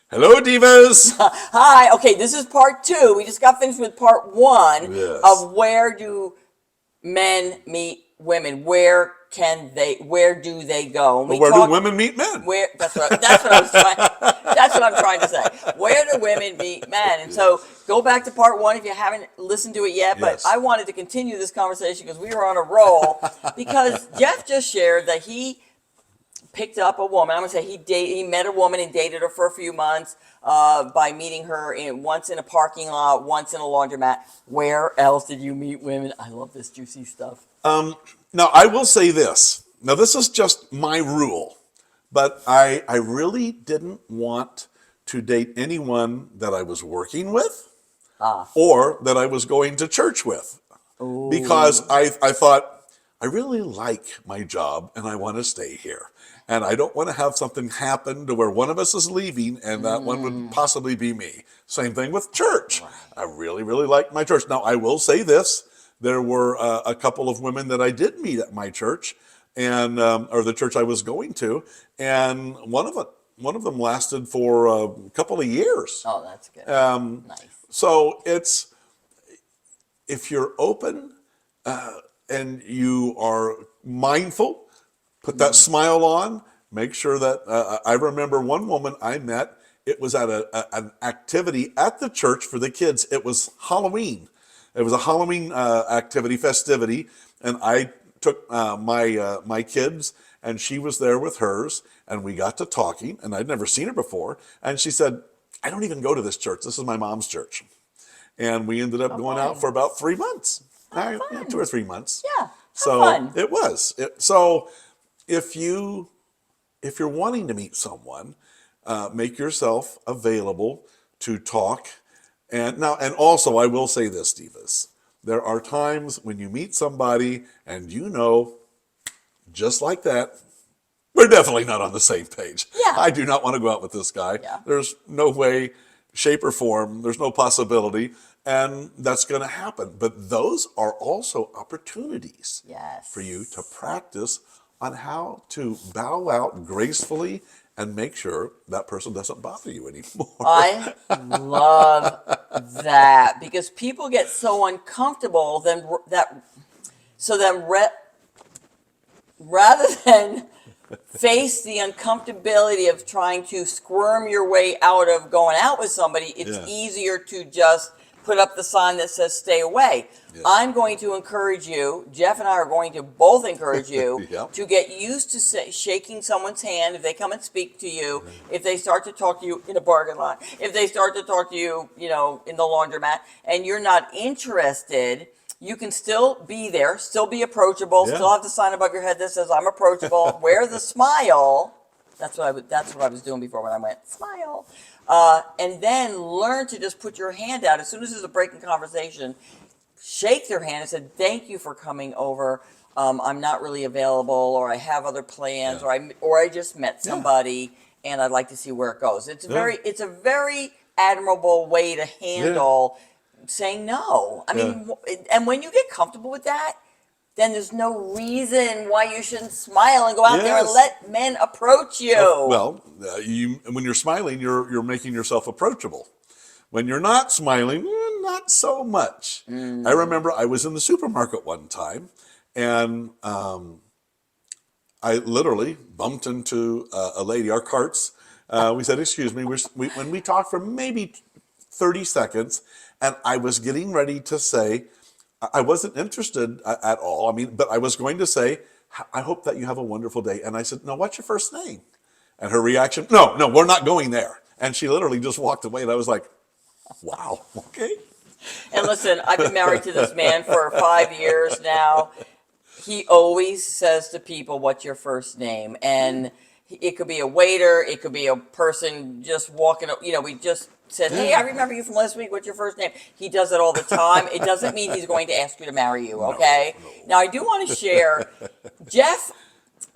Hello, divas. Hi. Okay, this is part two. We just got finished with part one Yes. of where do men meet women? Where do they go? And But we where do talked women meet men? where that's what I was trying that's what I'm trying to say. Where do women meet men? And so Yes. go back to part one if you haven't listened to it yet. But I Yes. wanted to continue this conversation because we were on a roll. Because Jeff just shared that he picked up a woman. I'm gonna say he met a woman and dated her for a few months by meeting her once in a parking lot, once in a laundromat. Where else did you meet women? I love this juicy stuff. Now, I will say this. Now, this is just my rule, but I really didn't want to date anyone that I was working with Ah, or that I was going to church with because oh, I thought, I really like my job and I want to stay here. And I don't want to have something happen to where one of us is leaving and that one would possibly be me. Same thing with church. right. I really, really like my church. Now, I will say this. There were a couple of women that I did meet at my church and or the church I was going to. And one of them lasted for a couple of years. Oh, that's good. Nice. So it's, if you're open and you are mindful, put that smile on, make sure that I remember one woman I met. It was at an activity at the church for the kids. It was Halloween. It was a Halloween activity, festivity, and I took my kids, and she was there with hers, and we got to talking, and I'd never seen her before, and she said, "I don't even go to this church. This is my mom's church." And we ended up How going out fun. for about 3 months. How Yeah, fun. 2 or 3 months. Yeah. How So fun. it was. So if you if you're wanting to meet someone, make yourself available to talk. And also I will say this, divas. There are times when you meet somebody and just like that, we're definitely not on the same page. Yeah. I do not want to go out with this guy. Yeah. There's no way, shape, or form. There's no possibility. And that's going to happen. But those are also opportunities for you to Yes. practice on how to bow out gracefully and make sure that person doesn't bother you anymore. I love that because people get so uncomfortable then rather than face the uncomfortability of trying to squirm your way out of going out with somebody, it's Yeah. easier to just put up the sign that says stay away. Yeah. I'm going to encourage you, Jeff and I are going to both encourage you Yep. to get used to shaking someone's hand if they come and speak to you, if they start to talk to you in a bargain lot, if they start to talk to you, in the laundromat, and you're not interested. You can still be there, still be approachable, Yeah. still have the sign above your head that says I'm approachable. Wear the smile. That's what I was doing before when I went smile. And then learn to just put your hand out as soon as there's a break in conversation. Shake their hand and say thank you for coming over. I'm not really available, or I have other plans, Yeah. or I just met Yeah. somebody and I'd like to see where it goes. Yeah. It's a very admirable way to Yeah. handle saying no. I Yeah. mean, and when you get comfortable with that, then there's no reason why you shouldn't smile and go out there and Yes. let men approach you. Well, you when you're smiling, you're making yourself approachable. When you're not smiling, not so much. I remember I was in the supermarket one time, and I literally bumped into a lady. Our carts. We said, "Excuse me." When we talked for maybe 30 seconds, and I was getting ready to say, I wasn't interested at all. I mean, but I was going to say, "I hope that you have a wonderful day." And I said, "No, what's your first name?" And her reaction, "No, no, we're not going there." And she literally just walked away. And I was like, "Wow, okay." And listen, I've been married to this man for 5 years now. He always says to people, "What's your first name?" And it could be a waiter, it could be a person just walking. We just said, "Hey, I Yeah. remember you from last week. What's your first name?" He does it all the time. It doesn't mean he's going to ask you to marry you. No, Okay. no. Now I do want to share. Jeff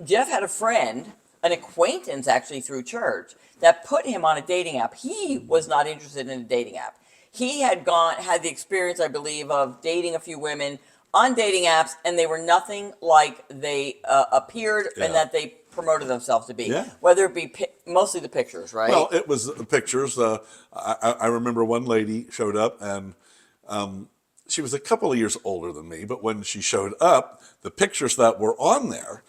Jeff had a friend, an acquaintance actually through church, that put him on a dating app. He was not interested in a dating app. He had the experience, I believe, of dating a few women on dating apps, and they were nothing like they appeared, and Yeah. that they promoted themselves to be. Yeah. Whether it be mostly the pictures, right? Well, it was the pictures. I remember one lady showed up, and she was a couple of years older than me, but when she showed up, the pictures that were on there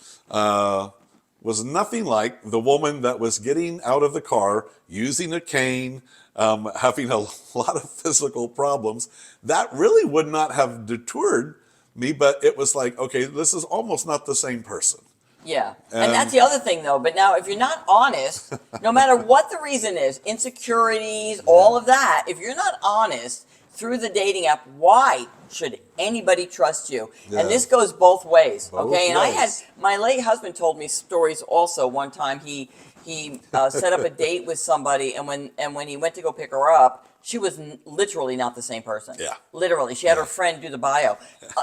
was nothing like the woman that was getting out of the car using a cane, having a lot of physical problems. That really would not have deterred me, but it was like, okay, this is almost not the same person. Yeah. And that's the other thing, though. But now, if you're not honest, no matter what the reason is, insecurities, all of that, if you're not honest through the dating app, why should anybody trust you? Yeah. And this goes both ways. Both okay. And I had ways. my late husband told me stories also. One time he set up a date with somebody, and when he went to go pick her up, she was literally not the same person. Yeah. Literally. She had her friend do the bio.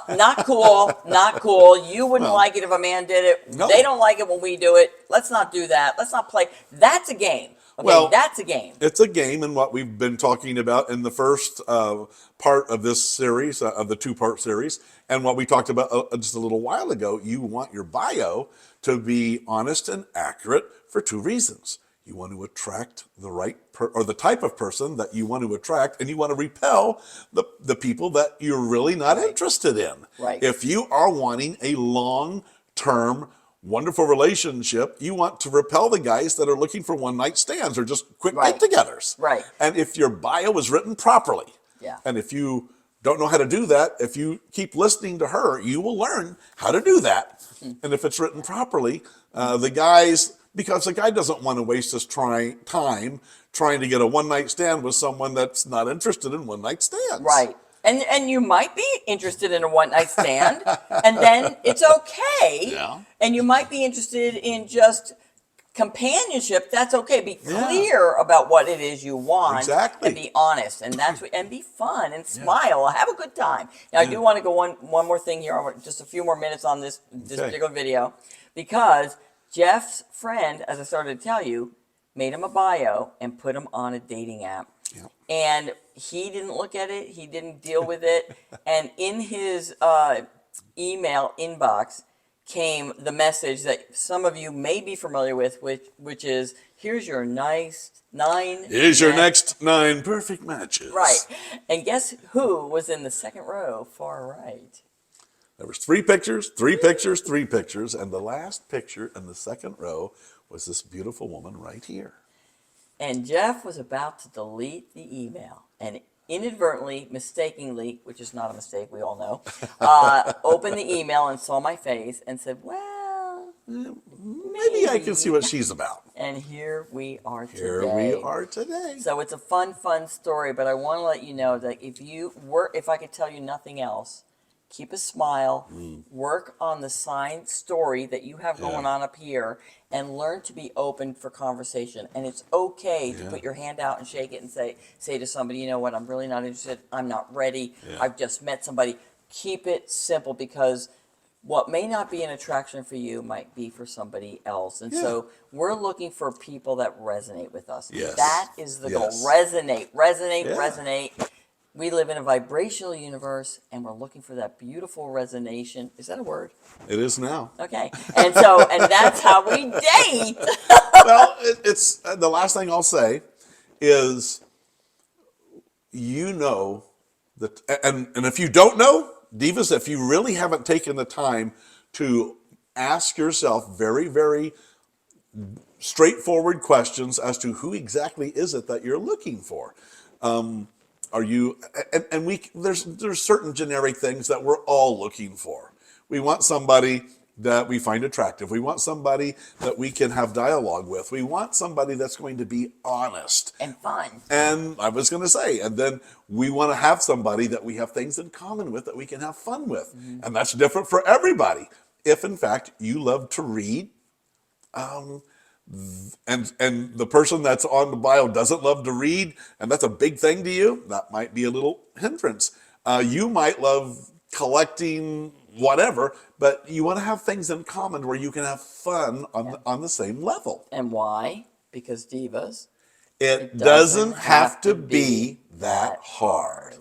Not cool. Not cool. You wouldn't like it if a man did it. No. They don't like it when we do it. Let's not do that. Let's not play. That's a game. Okay, Well, that's a game. It's a game, and what we've been talking about in the first part of this series, of the two-part series, and what we talked about just a little while ago, you want your bio to be honest and accurate for two reasons. You want to attract the right or the type of person that you want to attract, and you want to repel the people that you're really not interested in. Right. If you are wanting a long-term, wonderful relationship, you want to repel the guys that are looking for one-night stands or just quick get-togethers. Right. And if your bio is written properly, and if you don't know how to do that, if you keep listening to her, you will learn how to do that. And if it's written properly, the guys, because the guy doesn't want to waste his time trying to get a one-night stand with someone that's not interested in one-night stands. Right. And you might be interested in a one-night stand, and then it's okay. Yeah. And you might be interested in just companionship. That's okay. Be clear about what it is you want. Exactly. And be honest. And and be fun and smile. Have a good time. Now, I do want to go one more thing here. I want just a few more minutes on this particular video, because Jeff's friend, as I started to tell you, made him a bio and put him on a dating app. Yeah. And he didn't look at it. He didn't deal with it. And in his email inbox came the message that some of you may be familiar with, which is, here's your next 9 perfect matches. Right. And guess who was in the second row, far right? There was 3 pictures, 3 pictures, 3 pictures, and the last picture in the second row was this beautiful woman right here. And Jeff was about to delete the email, and inadvertently, mistakenly, which is not a mistake, we all know, opened the email and saw my face and said, well, maybe I can see what she's about. And here we are today. Here we are today. So it's a fun story, but I want to let you know that if I could tell you nothing else, keep a smile, work on the signed story that you have going on up here, and learn to be open for conversation. And it's okay to put your hand out and shake it and say to somebody, you know what, I'm really not interested, I'm not ready, I've just met somebody. Keep it simple, because what may not be an attraction for you might be for somebody else. And so we're looking for people that resonate with us. Yes. That is the goal. Resonate. We live in a vibrational universe, and we're looking for that beautiful resonation. Is that a word? It is now. Okay. And that's how we date. Well, it's the last thing I'll say is, you know, that, and if you don't know, divas, if you really haven't taken the time to ask yourself very, very straightforward questions as to who exactly is it that you're looking for. Are you, and there's certain generic things that we're all looking for. We want somebody that we find attractive. We want somebody that we can have dialogue with. We want somebody that's going to be honest. And fun. And I was going to say, and then we want to have somebody that we have things in common with, that we can have fun with. Mm-hmm. And that's different for everybody. If, in fact, you love to read, and the person that's on the bio doesn't love to read, and that's a big thing to you, that might be a little hindrance. You might love collecting whatever, but you want to have things in common where you can have fun on the same level. And why? Because divas, it doesn't have to be that hard.